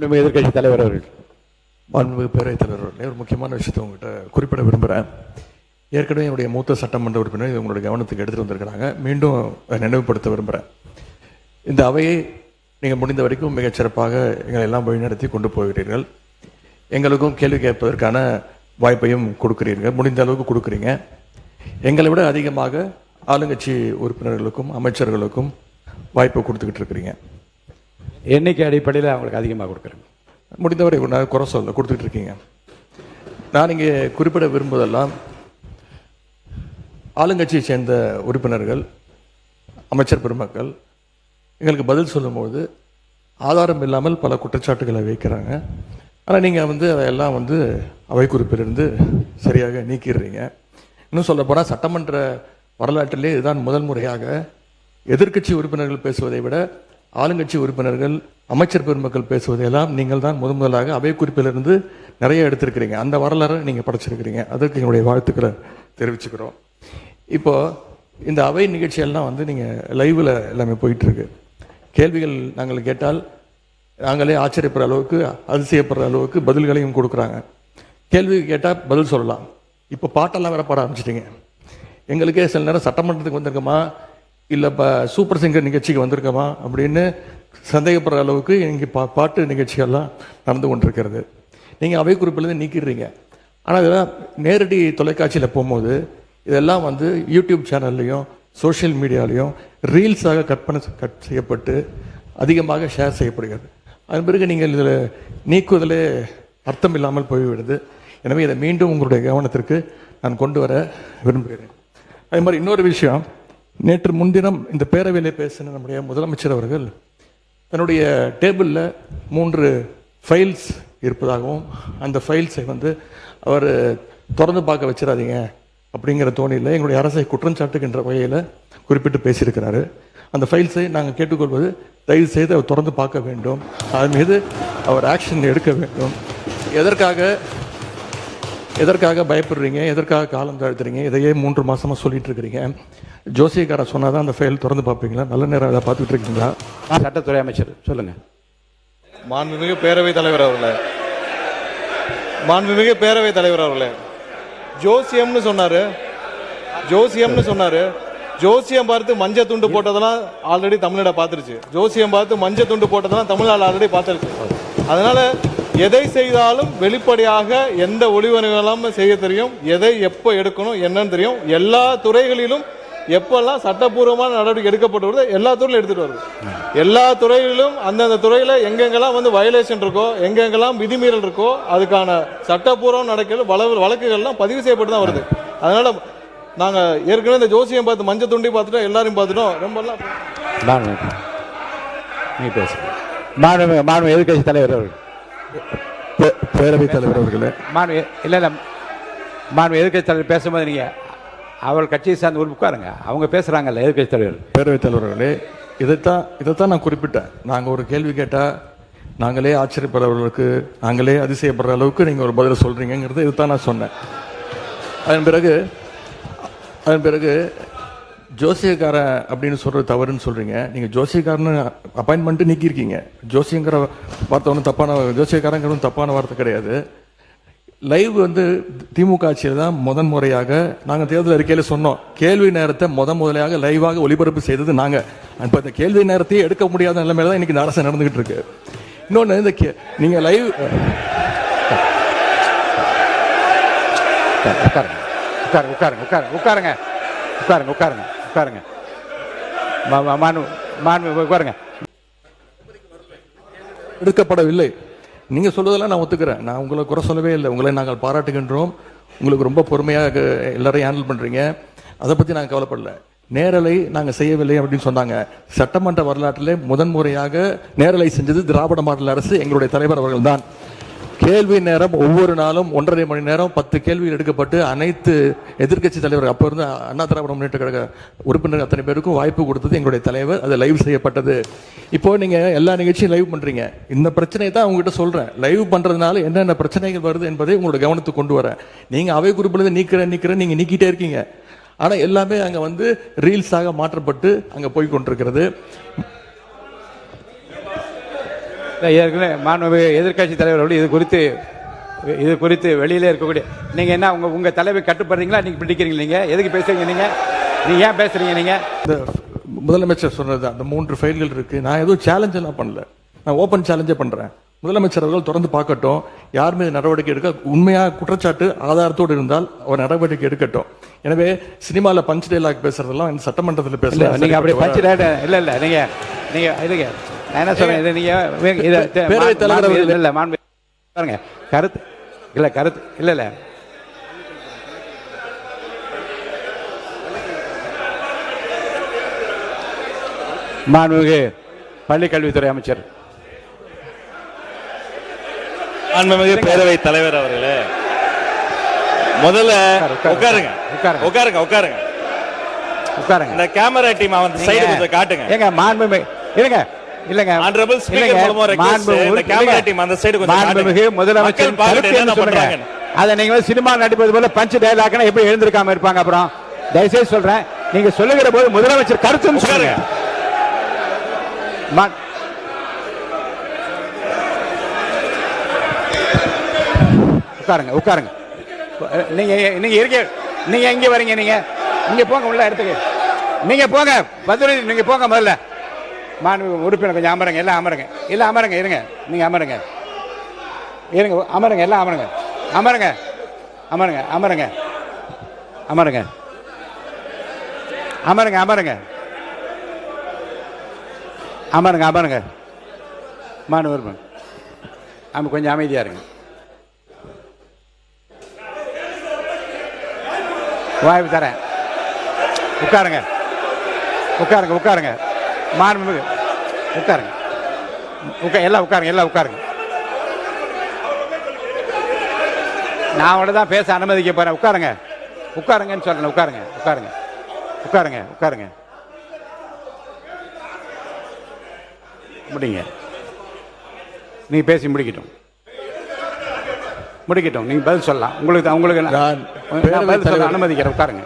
நம்ம எதிர்கட்சி தலைவர் அவர்கள். மாண்புமிகு பேரவைத் தலைவர் அவர்களே, ஒரு முக்கியமான விஷயத்தை உங்கள்கிட்ட குறிப்பிட விரும்புகிறேன். ஏற்கனவே என்னுடைய மூத்த சட்டமன்ற உறுப்பினர் இது உங்களுடைய கவனத்துக்கு எடுத்துகிட்டு வந்திருக்கிறாங்க. மீண்டும் நினைவுபடுத்த விரும்புகிறேன். இந்த அவையை நீங்கள் முடிந்த வரைக்கும் மிகச்சிறப்பாக எங்களை எல்லாம் வழிநடத்தி கொண்டு போகிறீர்கள். எங்களுக்கும் கேள்வி கேட்பதற்கான வாய்ப்பையும் கொடுக்குறீர்கள், முடிந்த அளவுக்கு கொடுக்குறீங்க. எங்களை விட அதிகமாக ஆளுங்கட்சி உறுப்பினர்களுக்கும் அமைச்சர்களுக்கும் வாய்ப்பு கொடுத்துக்கிட்டு இருக்கிறீங்க. எண்ணிக்கை அடிப்படையில் அவங்களுக்கு அதிகமாக கொடுக்குறேங்க. முடிந்தவரை குறை சொல்ல கொடுத்துக்கிட்டு இருக்கீங்க. நான் இங்கே குறிப்பிட விரும்புவதெல்லாம் ஆளுங்கட்சியை சேர்ந்த உறுப்பினர்கள், அமைச்சர் பெருமக்கள் எங்களுக்கு பதில் சொல்லும்போது ஆதாரம் இல்லாமல் பல குற்றச்சாட்டுகளை வைக்கிறாங்க. ஆனால் நீங்கள் அதையெல்லாம் அவை குறிப்பிலிருந்து சரியாக நீக்கிடுறீங்க. இன்னும் சொல்ல போனால் சட்டமன்ற வரலாற்றிலே இதுதான் முதல் முறையாக எதிர்க்கட்சி உறுப்பினர்கள் பேசுவதை விட ஆளுங்கட்சி உறுப்பினர்கள், அமைச்சர் பெருமக்கள் பேசுவதையெல்லாம் நீங்கள் தான் முதலாக அவை குறிப்பிலிருந்து நிறைய எடுத்திருக்கிறீங்க. அந்த வரலாறு நீங்கள் படைச்சிருக்கிறீங்க. அதற்கு என்னுடைய வாழ்த்துக்களை தெரிவிச்சுக்கிறோம். இப்போது இந்த அவை நிகழ்ச்சியெல்லாம் நீங்கள் லைவில் எல்லாமே போயிட்டுருக்கு. கேள்விகள் நாங்கள் கேட்டால் நாங்களே ஆச்சரியப்படுற அளவுக்கு, அதிசயப்படுற அளவுக்கு பதில்களையும் கொடுக்குறாங்க. கேள்வி கேட்டால் பதில் சொல்லலாம். இப்போ பாட்டெல்லாம் வேற பாட ஆரம்பிச்சிட்டிங்க. எங்களுக்கே சில நேரம் சட்டமன்றத்துக்கு வந்திருக்கோமா இல்லை இப்போ சூப்பர் சிங்கர் நிகழ்ச்சிக்கு வந்திருக்கோமா அப்படின்னு சந்தேகப்படுற அளவுக்கு இங்கே பாட்டு நிகழ்ச்சிகள்லாம் நடந்து கொண்டிருக்கிறது. நீங்கள் அவை குறிப்பிலேருந்து நீக்கிடுறீங்க. ஆனால் இதெல்லாம் நேரடி தொலைக்காட்சியில் போகும்போது இதெல்லாம் யூடியூப் சேனல்லையும் சோஷியல் மீடியாலையும் ரீல்ஸாக கட் செய்யப்பட்டு அதிகமாக ஷேர் செய்யப்படுகிறது. அதன் பிறகு நீங்கள் இதில் நீக்குவதிலே அர்த்தம் இல்லாமல் போய்விடுது. எனவே இதை மீண்டும் உங்களுடைய கவனத்திற்கு நான் கொண்டு வர விரும்புகிறேன். அதே மாதிரி இன்னொரு விஷயம், நேற்று முன்தினம் இந்த பேரவையிலே பேசின நம்முடைய முதலமைச்சர் அவர்கள் தன்னுடைய டேபிளில் 3 ஃபைல்ஸ் இருப்பதாகவும் அந்த ஃபைல்ஸை அவர் திறந்து பார்க்க வச்சிடாதீங்க அப்படிங்கிற தோணியில் எங்களுடைய அரசை குற்றஞ்சாட்டுகின்ற வகையில் குறிப்பிட்டு பேசியிருக்கிறாரு. அந்த ஃபைல்ஸை நாங்கள் கேட்டுக்கொள்வது, தயவு செய்து அவர் திறந்து பார்க்க வேண்டும், அது மீது அவர் ஆக்ஷன் எடுக்க வேண்டும். எதற்காக பயப்படுறீங்க, எதற்காக காலம் தாழ்த்துறீங்க? இதையே 3 மாதமாக சொல்லிட்டு இருக்கிறீங்க. ஜோசியக்காரன் சொன்னால் தான் அந்த ஃபைல் திறந்து பார்ப்பீங்களா? நல்ல நேரம் அதை பார்த்துட்டு இருக்கீங்களா? சட்டத்துறை அமைச்சர் சொல்லுங்கள். மாண்புமிகு பேரவைத் தலைவர் அவர்களே, மாண்புமிகு பேரவைத் தலைவர் அவர்களே, ஜோசியம்னு சொன்னாரு. ஜோசியம் பார்த்து மஞ்சள் துண்டு போட்டதெல்லாம் ஆல்ரெடி தமிழ்நாடு பார்த்துருச்சு. ஜோசியம் பார்த்து மஞ்சள் துண்டு போட்டதெல்லாம் தமிழ்நாடு ஆல்ரெடி பார்த்துருச்சு. அதனால எதை செய்தாலும் வெளிப்படையாக எந்த ஒளிவரங்களும் செய்ய தெரியும், எதை எப்போ எடுக்கணும் என்னன்னு தெரியும். எல்லா துறைகளிலும் எப்பெல்லாம் சட்டப்பூர்வமான நடவடிக்கை எடுக்கப்பட்டு வருது எல்லா துறையிலும் எடுத்துட்டு வருது. எல்லா துறைகளிலும் அந்தந்த துறையில எங்கெங்கெல்லாம் வயலேஷன் இருக்கோ, எங்கெங்கெல்லாம் விதிமீறல் இருக்கோ, அதுக்கான சட்டப்பூர்வம் நடக்கிற வழக்குகள்லாம் பதிவு செய்யப்பட்டு தான் வருது. அதனால நாங்க ஏற்கனவே இந்த ஜோசியம் பார்த்து மஞ்சள் துண்டி பார்த்துட்டோம், எல்லாரும் பார்த்துட்டோம். ரொம்ப எதிர்கட்சி தலைவர் அவர்கள், பேரவைத் தலைவர் அவர்களே, எதிர்கட்சி தலைவர் பேசும்போது நீங்கள் அவள் கட்சியை சார்ந்த ஒரு உட்காருங்க. அவங்க பேசுகிறாங்கல்ல எதிர்கட்சி தலைவர். பேரவைத் தலைவர்களே, இதைத்தான் நான் குறிப்பிட்டேன். நாங்கள் ஒரு கேள்வி கேட்டால் நாங்களே ஆச்சரியப்படுறவர்களுக்கு, நாங்களே அதிசயப்படுற அளவுக்கு நீங்கள் ஒரு பதில் சொல்கிறீங்கிறது இதுதான் நான் சொன்னேன். அதன் பிறகு ஜோசியக்காரன் அப்படின்னு சொல்கிறது தவறுன்னு சொல்கிறீங்க. நீங்கள் ஜோசியக்காரன்னு அப்பாயின்மெண்ட்டு நீக்கியிருக்கீங்க. ஜோசியங்கிற வார்த்தை ஒன்றும் தப்பான, ஜோசியக்காரங்கிறது தப்பான வார்த்தை கிடையாது. லைவ் திமுக ஆட்சியில் தான் முறையாக நாங்கள் தேர்தல் அறிக்கையில் சொன்னோம், கேள்வி நேரத்தை முதலையாக லைவாக ஒளிபரப்பு செய்தது நாங்கள். இப்போ இந்த கேள்வி நேரத்தையே எடுக்க முடியாத நிலைமையில தான் இன்னைக்கு இந்த அரசு நடந்துகிட்டு இருக்கு. இன்னொன்று, இந்த நீங்கள் லைவ் உட்காருங்க. எடுக்கப்படவில்லை. நீங்கள் சொல்வதெல்லாம் நான் ஒத்துக்கிறேன். நான் உங்களை குறை சொல்லவே இல்லை. உங்களை நாங்கள் பாராட்டுகின்றோம். உங்களுக்கு ரொம்ப பொறுமையாக எல்லாரையும் ஹேண்டில் பண்ணுறீங்க. அதை பற்றி நாங்கள் கவலைப்படல. நேரலை நாங்கள் செய்யவில்லை அப்படின்னு சொன்னாங்க. சட்டமன்ற வரலாற்றிலே முறையாக நேரலை செஞ்சது திராவிட மாடல் அரசு, எங்களுடைய தலைவர் அவர்கள் தான். கேள்வி நேரம் ஒவ்வொரு நாளும் 1.5 மணி நேரம் 10 கேள்விகள் எடுக்கப்பட்டு அனைத்து எதிர்க்கட்சி தலைவர், அப்போ இருந்து அண்ணா திராவிட முன்னேற்ற கழக உறுப்பினர் அத்தனை பேருக்கும் வாய்ப்பு கொடுத்தது எங்களுடைய தலைவர். அது லைவ் செய்யப்பட்டது. இப்போ நீங்கள் எல்லா நிகழ்ச்சியும் லைவ் பண்ணுறீங்க. இந்த பிரச்சனையை தான் உங்ககிட்ட சொல்கிறேன். லைவ் பண்ணுறதுனால என்னென்ன பிரச்சனைகள் வருது என்பதை உங்களோட கவனத்துக்கு கொண்டு வரேன். நீங்கள் அவை குறிப்பில் நீக்கிறேன் நீங்கள் நீக்கிட்டே இருக்கீங்க. ஆனால் எல்லாமே அங்கே ரீல்ஸாக மாற்றப்பட்டு அங்கே போய் கொண்டிருக்கிறது. ஏற்கனவே மாண்புமிகு எதிர்க்கட்சி தலைவர் அவர்கள் இது குறித்து வெளியிலே இருக்கக்கூடிய நீங்கள் என்ன உங்கள் தலைவை கட்டுப்படுறீங்களா நீங்கள் பிடிக்கிறீங்க? நீங்கள் எதுக்கு பேசுறீங்க? நீங்கள் ஏன் பேசுறீங்க? நீங்கள் இந்த முதலமைச்சர் சொன்னது அந்த 3 ஃபைல்கள் இருக்கு. நான் எதுவும் சேலஞ்ச் எல்லாம் பண்ணல, நான் ஓப்பன் சேலஞ்சே பண்றேன். முதலமைச்சர் அவர்கள் தொடர்ந்து பார்க்கட்டும், யார் மீது நடவடிக்கை எடுக்க உண்மையாக குற்றச்சாட்டு ஆதாரத்தோடு இருந்தால் அவர் நடவடிக்கை எடுக்கட்டும். எனவே சினிமாவில் பஞ்ச் டைலாக் பேசுறதெல்லாம் இந்த சட்டமன்றத்தில் பேசல. நீங்க அப்படி பஞ்ச் டைலாக் இல்ல நீங்க இதுங்க நான் என்ன சொல்றேன், இது நீங்க பேரவைத் தலைவர் அவர்கள் இல்ல மாண்பு பாருங்க கருத்து இல்ல மாண்புமிகு பள்ளி கல்வித்துறை அமைச்சர், மாண்புமிகு பேரவைத் தலைவர் அவர்களே, முதல்ல உட்காருங்க. இந்த கேமரா டீம் அந்த சைடு கொஞ்சம் காட்டுங்க. ஏங்க மாண்புமிகு இல்லங்க ஆனரபிள் ஸ்பீக்கர் மூலமா ரெக்வெஸ்ட் இந்த கேமரா டீம் அந்த சைடு கொஞ்சம் காட்டுங்க. மாண்புமிகு முதலமைச்சர் கருத்து என்ன சொல்றாங்க? அத நீங்க சினிமா நடிப்பது போல பஞ்ச் டயலாக்னா எப்படி எழுந்திருக்காம இருப்பாங்க? அப்புறம் தயவுசெய்து சொல்றேன், நீங்க சொல்லுகிற போது முதலமைச்சர் கருத்துன்னு சொல்லுங்க. உட்காருங்க. நீங்க எங்க வரீங்க? நீங்க போங்க உள்ள இடத்துக்கு. நீங்க போங்க பதில், நீங்க போங்க முதல்ல. மாண்பு உறுப்பினர் கொஞ்சம் அமருங்க. எல்லாம் அமருங்க. இருங்க, நீங்க அமருங்க. எல்லாம் அமருங்க. மாண்பு உறுப்பினர் கொஞ்சம் அமைதியா இருங்க. வாய்ப்பு தரேன். உட்காருங்க. மாண்புமிகு உட்காருங்க. எல்லாம் உட்காருங்க. நான் அவங்கள தான் பேச அனுமதிக்க போறேன். உட்காருங்கன்னு சொல்றேன். உட்காருங்க. முடிங்க. நீ பேசி முடிக்கட்டும். நீங்க பதில் சொல்லலாம். உங்களுக்கு அனுமதிக்கிறேன். உட்காருங்க.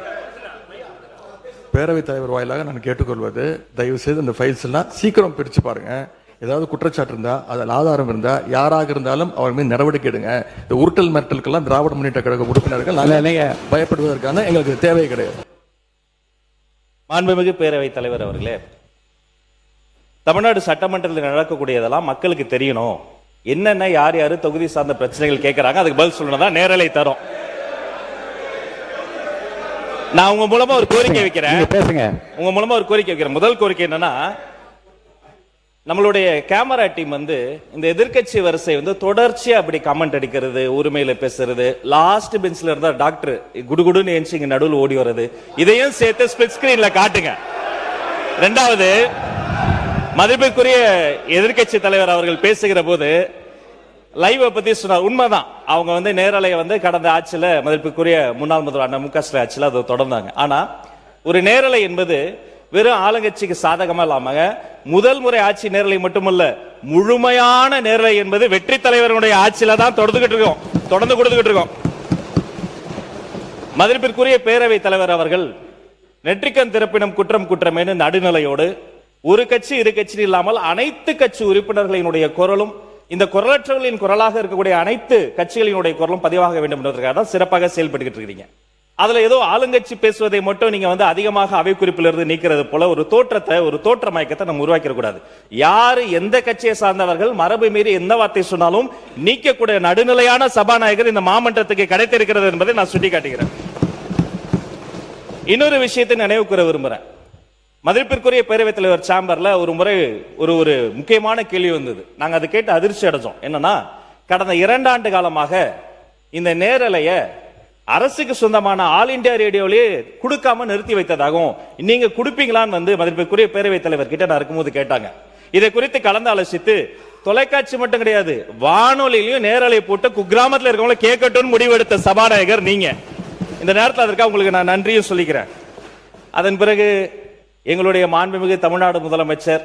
பேரவைத் தலைவர் வாயிலாக நான் கேட்டுக்கொள்வது, தயவு செய்து இந்த ஃபைல்ஸ் எல்லாம் சீக்கிரம் பிரிச்சு பாருங்க. ஏதாவது குற்றச்சாட்டு இருந்தா, அதில் ஆதாரம் இருந்தா, யாராக இருந்தாலும் அவர் மீது நடவடிக்கை எடுங்க. இந்த உருட்டல் மிரட்டலுக்கெல்லாம் திராவிட முன்னேற்ற கழக உறுப்பினர்கள் பயப்படுவதற்கான எங்களுக்கு தேவை கிடையாது. மாண்புமிகு பேரவைத் தலைவர் அவர்களே, தமிழ்நாடு சட்டமன்றத்தில் நடக்கக்கூடியதெல்லாம் மக்களுக்கு தெரியணும். என்னென்ன யார் தொகுதி சார்ந்த பிரச்சனைகள் கேட்கறாங்க, அதுக்கு பதில் சொல்லணும் தான் நேரலை தரும். நான் உங்க மூலமா ஒரு கோரிக்கை வைக்கிறேன். முதல் கோரிக்கை என்னன்னா, நம்மளுடைய கேமரா டீம் இந்த எதிர்க்கட்சி வரிசை தொடர்ச்சியா அப்படி கமெண்ட் அடிக்கிறது, உரிமையில பேசுறது, லாஸ்ட் பெஞ்ச்ல இருந்தா டாக்டர் குடுகுடுன்னு ஏஞ்சி இங்க நடுவில் ஓடி வர்றது, இதையும் சேர்த்து ஸ்பிளிட் ஸ்கிரீன்ல காட்டுங்க. இரண்டாவது, மதிப்பிற்குரிய எதிர்க்கட்சி தலைவர் அவர்கள் பேசுகிற போது லைவ் பத்தி சொன்னார். உண்மைதான், அவங்க நேரலையை கடந்த ஆட்சியில மதிப்புக்குரிய முன்னாள் முதல்வர் அண்ணா மு.க. ஸ்டாலின் ஆட்சியில அதை தொடர்ந்தாங்க. ஆனா ஒரு நேரலை என்பது வெறும் ஆளுங்கட்சிக்கு சாதகமா இல்லாம முதல் முறை ஆட்சி நேரலை மட்டுமல்ல, முழுமையான நேரலை என்பது வெற்றி தலைவருடைய ஆட்சியில தான் தொடர்ந்து கொடுத்துக்கிட்டு இருக்கோம். மதிப்பிற்குரிய பேரவைத் தலைவர் அவர்கள் நெற்றிக்கண் திறப்பினும் குற்றமேனு நடுநிலையோடு ஒரு கட்சி இரு கட்சி இல்லாமல் அனைத்து கட்சி உறுப்பினர்களினுடைய குரலும், இந்த குரலற்றவர்களின் குரலாக இருக்கக்கூடிய அனைத்து கட்சிகளினுடைய குரலும் பதிவாக வேண்டும் என்பதற்காக தான் சிறப்பாக செயல்பட்டு இருக்கீங்க. அதுல ஏதோ ஆளுங்கட்சி பேசுவதை மட்டும் நீங்க அதிகமாக அவை குறிப்பிலிருந்து நீக்கிறது போல ஒரு தோற்ற மயக்கத்தை நம்ம உருவாக்கிட கூடாது. யாரு எந்த கட்சியை சார்ந்தவர்கள் மரபு மீறி எந்த வார்த்தை சொன்னாலும் நீக்கக்கூடிய நடுநிலையான சபாநாயகர் இந்த மாமன்றத்துக்கு கிடைத்திருக்கிறது என்பதை நான் சுட்டிக்காட்டுகிறேன். இன்னொரு விஷயத்தை நினைவு கூற விரும்புறேன். மதிப்பிற்குரிய பேரவைத் தலைவர் சேம்பர்ல ஒரு முறை ஒரு முக்கியமான கேள்வி வந்தது. நாங்க அதை கேட்டு அதிர்ச்சி அடைஞ்சோம். என்னன்னா, கடந்த 2 ஆண்டு காலமாக இந்த நேரலைய அரசுக்கு சொந்தமான ஆல் இந்தியா ரேடியோலயே கொடுக்காம நிறுத்தி வைத்ததாகவும், நீங்க கொடுப்பீங்களான்னு மதிப்பிற்குரிய பேரவைத் தலைவர் கிட்ட நான் இருக்கும்போது கேட்டாங்க. இதை குறித்து கலந்து ஆலோசித்து தொலைக்காட்சி மட்டும் கிடையாது, வானொலியிலையும் நேரலை போட்டு குக்கிராமத்தில் இருக்கவங்கள கேட்கட்டும் முடிவெடுத்த சபாநாயகர் நீங்க. இந்த நேரத்தில் அதற்காக உங்களுக்கு நான் நன்றியும் சொல்லிக்கிறேன். அதன் பிறகு எங்களுடைய மாண்புமிகு தமிழ்நாடு முதலமைச்சர்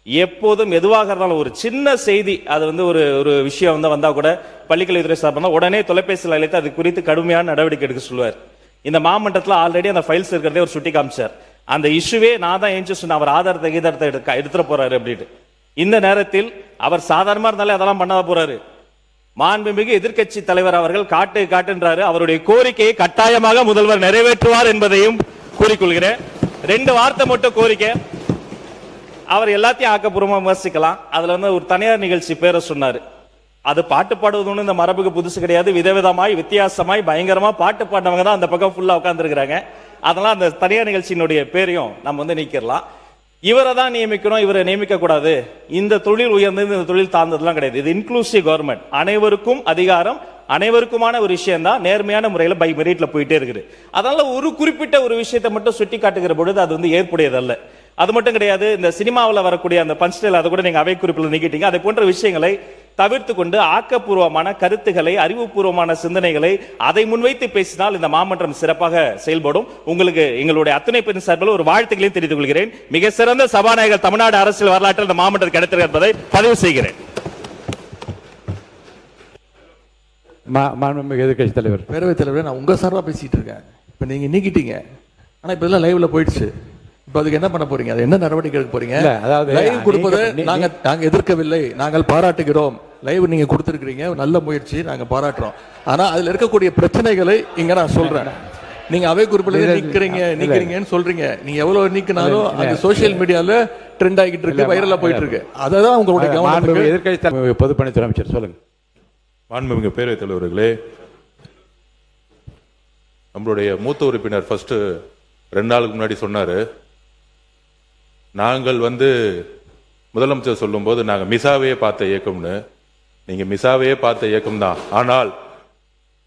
எப்போதும் எதுவாக இருந்தாலும் ஒரு சின்ன செய்தி, அது ஒரு விஷயம் வந்தா கூட பள்ளிக்கல்வித்துறை சார்பாக உடனே தொலைபேசியில் அழைத்து அது குறித்து கடுமையான நடவடிக்கை எடுக்க சொல்லுவார். இந்த மாமன்றத்தில் ஆல்ரெடி அந்த ஃபைல்ஸ் இருக்கிறதே ஒரு சுட்டி காமிச்சார். அந்த இஷ்யூவே நான் தான் ஏஞ்சி சொன்ன, அவர் ஆதாரத்தை எடுத்துட போறாரு அப்படின்ட்டு. இந்த நேரத்தில் அவர் சாதாரணமா இருந்தாலே அதெல்லாம் பண்ணாத போறாரு. மாண்புமிகு எதிர்க்கட்சி தலைவர் அவர்கள் காட்டுன்றாரு. அவருடைய கோரிக்கையை கட்டாயமாக முதல்வர் நிறைவேற்றுவார் என்பதையும் கூறிக்கொள்கிறேன். 2 வார்த்தை மட்டும் கோரிக்கை. அவர் எல்லாத்தையும் ஆக்கப்பூர்வமா விமர்சிக்கலாம். அதுல ஒரு தனியார் நிகழ்ச்சி பேரை சொன்னாரு. அது பாட்டு பாடுவது இந்த மரபுக்கு புதுசு கிடையாது. விதவிதமாய் வித்தியாசமாய் பயங்கரமா பாட்டு பாடினவங்க தான் அந்த பக்கம் ஃபுல்லா உட்கார்ந்து இருக்கிறாங்க. அதெல்லாம் அந்த தனியார் நிகழ்ச்சியினுடைய பேரையும் நம்ம நீக்கிடலாம். இவரை தான் நியமிக்கணும், இவரை நியமிக்க கூடாது. இந்த தொழில் உயர்ந்தது, இந்த தொழில் தாழ்ந்ததுலாம் கிடையாது. இது இன்க்ளூசிவ் கவர்மெண்ட். அனைவருக்கும் அதிகாரம், அனைவருக்குமான ஒரு விஷயம் தான் நேர்மையான முறையில் பை மெரிட்ல போயிட்டே இருக்குது. அதனால ஒரு குறிப்பிட்ட ஒரு விஷயத்தை மட்டும் சுட்டி காட்டுகிற பொழுது அது ஏற்புடையதல்ல. அது மட்டும் கிடையாது. இந்த சினிமாவில் வரக்கூடிய அந்த பஞ்ச்டைல் அதை கூட நீங்க அவை குறிப்பில் நீக்கிட்டீங்க. அதை போன்ற விஷயங்களை தவிர்த்து கொண்டு ஆக்கப்பூர்வமான கருத்துக்களை, அறிவுபூர்வமான சிந்தனைகளை அதை முன்வைத்து பேசினால் இந்த மாமன்றம் சிறப்பாக செயல்படும். உங்களுக்கு எங்களுடைய அத்தனை பேரின் சார்பில் ஒரு வாழ்த்துக்களையும் தெரிவித்துக் கொள்கிறேன். மிக சிறந்த சபாநாயகர் தமிழ்நாடு அரசியல் வரலாற்றில் இந்த மாமன்றம் கிடைத்தது என்பதை பதிவு செய்கிறேன். மாண்புமிகு எதிர்க்கட்சி தலைவர். பேரவைத் தலைவர், நான் உங்க சார்பா பேசிட்டு இருக்கேன். இப்ப நீங்க நீக்கிட்டீங்க, ஆனா இப்ப இதெல்லாம் லைவ்ல போயிடுச்சு. இப்ப அதுக்கு என்ன பண்ண போறீங்க? அது என்ன நடவடிக்கை எடுக்க போறீங்க? அதாவது லைவ் கொடுப்பதை நாங்க எதிர்க்கவில்லை, நாங்கள் பாராட்டுகிறோம். லைவ் நீங்க கொடுத்திருக்கீங்க, நல்ல முயற்சி, நாங்க பாராட்டுறோம். ஆனா அதுல இருக்கக்கூடிய பிரச்சனைகளை இங்க நான் சொல்றேன். நீங்க அவை குறிப்பில் நீக்கிறீங்கன்னு சொல்றீங்க. நீங்க எவ்வளவு நீக்கினாலும் அது சோசியல் மீடியால ட்ரெண்ட் ஆகிட்டு இருக்கு, வைரலா போயிட்டு இருக்கு. அதான் உங்களுடைய கவனம். எதிர்க்கட்சி தலைவர் பொதுப்பணித்துறை அமைச்சர் சொல்லுங்க. மாண்புமிகு பேரவைத் தலைவர்களே, நம்மளுடைய மூத்த உறுப்பினர் ஃபர்ஸ்ட் 2 நாளுக்கு முன்னாடி சொன்னாரு, நாங்கள் முதலமைச்சர் சொல்லும் போது நாங்கள் மிசாவையே பார்த்த இயக்கம்னு. நீங்க மிசாவையே பார்த்த இயக்கம் தான். ஆனால்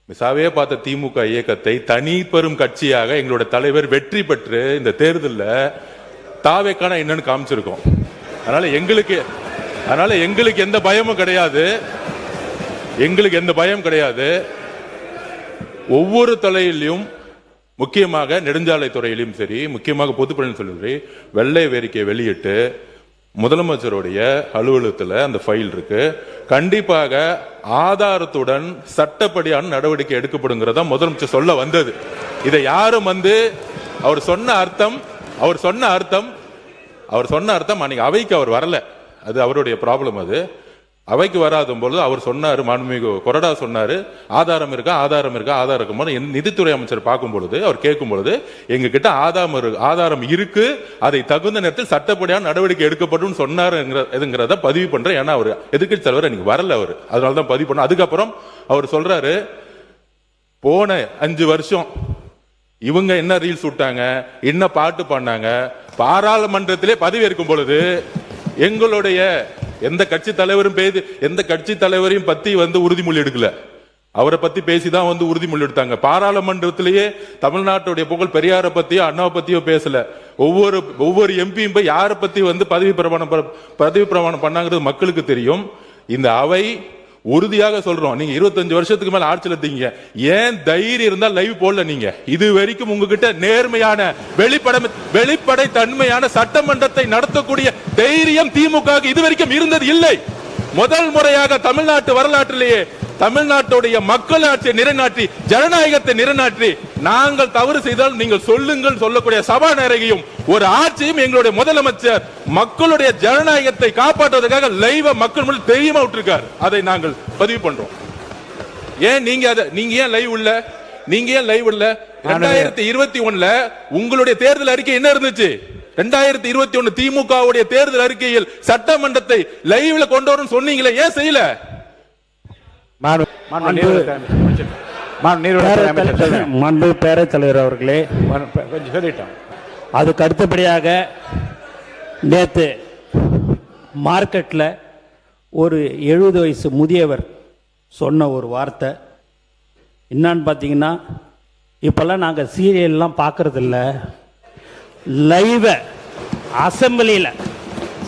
மிசாவையே பார்த்த திமுக இயக்கத்தை தனி பெரும் கட்சியாக எங்களுடைய தலைவர் வெற்றி பெற்று இந்த தேர்தலில் தாவேக்கான என்னன்னு காமிச்சிருக்கோம். அதனால எங்களுக்கு எந்த பயமும் கிடையாது. எங்களுக்கு எந்த பயம் கிடையாது. ஒவ்வொரு தலையிலும், முக்கியமாக நெடுஞ்சாலை துறையிலும் சரி, முக்கியமாக பொதுப்பணியில் சொல்லி வெள்ளை வேறிக்கையை வெளியிட்டு முதலமைச்சருடைய அலுவலகத்தில் அந்த ஃபைல் இருக்கு. கண்டிப்பாக ஆதாரத்துடன் சட்டப்படியான நடவடிக்கை எடுக்கப்படுங்கிறதா முதலமைச்சர் சொல்ல வந்தது. இதை யாரும் அவர் சொன்ன அர்த்தம் அன்னைக்கு அவைக்கு அவர் வரல. அது அவருடைய ப்ராப்ளம். அது அவைக்கு வராத பொழுது அவர் சொன்னாரு, மாண்புமிகு கொறடா சொன்னாரு, ஆதாரம் இருக்கா. நிதித்துறை அமைச்சர் பார்க்கும் பொழுது, அவர் கேட்கும் பொழுது, எங்க கிட்ட ஆதாரம் இருக்கு, அதை தகுந்த நேரத்தில் சட்டப்படியான நடவடிக்கை எடுக்கப்படும் சொன்னாருங்கிறத பதிவு பண்றேன். ஏன்னா அவர் எதிர்க்கட்சி தலைவர் அன்னைக்கு வரல, அவர் அதனாலதான் பதிவு பண்ண. அதுக்கப்புறம் அவர் சொல்றாரு, போன 5 வருஷம் இவங்க என்ன ரீல்ஸ் விட்டாங்க, என்ன பாட்டு பண்ணாங்க, பாராளுமன்றத்திலே பதவி ஏற்கும் பொழுது எங்களுடைய எந்த கட்சி தலைவரையும் பத்தி உறுதிமொழி எடுக்கல. அவரை பத்தி பேசிதான் உறுதிமொழி எடுத்தாங்க. பாராளுமன்றத்திலேயே தமிழ்நாட்டுடைய புகழ் பெரியாரை பத்தியோ அண்ணாவை பத்தியோ பேசல. ஒவ்வொரு எம்பியும் போய் யாரை பத்தி பதவி பிரமாணம் பண்ணாங்கிறது மக்களுக்கு தெரியும். இந்த அவை உறுதியாக சொல்றோம், நீங்க 25 வருஷத்துக்கு மேல ஆட்சியில் இருக்கீங்க, ஏன் தைரியம் இருந்தா லைவ் போடல? நீங்க இது வரைக்கும் உங்ககிட்ட நேர்மையான வெளிப்படை தன்மையான சட்டமன்றத்தை நடத்தக்கூடிய தைரியம் திமுக இதுவரைக்கும் இருந்தது இல்லை. முதல் முறையாக தமிழ்நாட்டு வரலாற்றிலேயே தமிழ்நாட்டுடைய மக்களாட்சியை நிலைநாட்டி, ஜனநாயகத்தை நிலைநாட்டி, நாங்கள் தவறு செய்தால் நீங்கள் சொல்லுங்கள் சொல்லக்கூடிய சபாநாயகையும் ஒரு ஆட்சியும் எங்களுடைய முதலமைச்சர் மக்களுடைய ஜனநாயகத்தை காப்பாற்றுவதற்காக லைவ் மக்கள் முன்னாடி தெரியுமா விட்டுருக்காரு. அதை நாங்கள் பதிவு பண்றோம். நீங்க ஏன் லைவ் இல்ல? 2021 உங்களுடைய தேர்தல் அறிக்கை என்ன இருந்துச்சு? 2021 திமுகவுடைய தேர்தல் அறிக்கையில் சட்டமன்றத்தை லைவ்ல கொண்டு வரும் சொன்னீங்களே, ஏன் செய்யல? மாண்பு பேரவைத் தலைவர் அவர்களே, அதுக்கு அடுத்தபடியாக நேற்று மார்க்கெட்டில் ஒரு 70 வயசு முதியவர் சொன்ன ஒரு வார்த்தை என்னான்னு பார்த்தீங்கன்னா, இப்போல்லாம் நாங்கள் சீரியல்லாம் பார்க்கறதில்ல, லைவை அசம்பிளியில்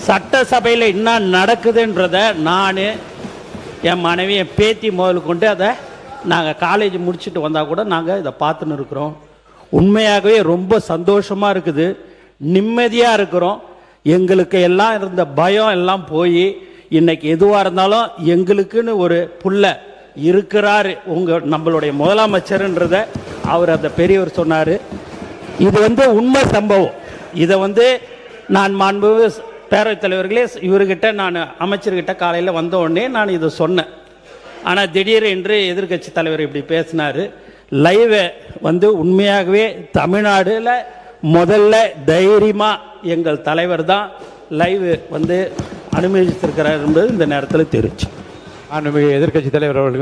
சட்டசபையில் என்ன நடக்குதுன்றத நான், என் மனைவி, என் பேத்தி முதல் கொண்டு அதை நாங்கள் காலேஜ் முடிச்சுட்டு வந்தால் கூட நாங்கள் இதை பார்த்துன்னு இருக்கிறோம். உண்மையாகவே ரொம்ப சந்தோஷமாக இருக்குது, நிம்மதியாக இருக்கிறோம். எங்களுக்கு எல்லாம் இருந்த பயம் எல்லாம் போய் இன்னைக்கு எதுவாக இருந்தாலும் எங்களுக்குன்னு ஒரு புள்ள இருக்கிறாரு நம்மளுடைய முதலமைச்சர்ன்றத அவர் அந்த பெரியவர் சொன்னார். இது உண்மை சம்பவம். இதை நான் மாண்பு பேரவைத் தலைவர்களே, இவர்கிட்ட நான் அமைச்சர்கிட்ட காலையில் வந்த உடனே நான் இதை சொன்னேன். ஆனால் திடீரென்று எதிர்க்கட்சி தலைவர் இப்படி பேசினார். லைவை வந்து உண்மையாகவே தமிழ்நாடுல முதல்ல தைரியமாக எங்கள் தலைவர் தான் லைவ் வந்து அனுமதித்திருக்கிறார் என்பது இந்த நேரத்தில் தெரிவிச்சு. எதிர்க்கட்சி தலைவர் அவர்களுக்கு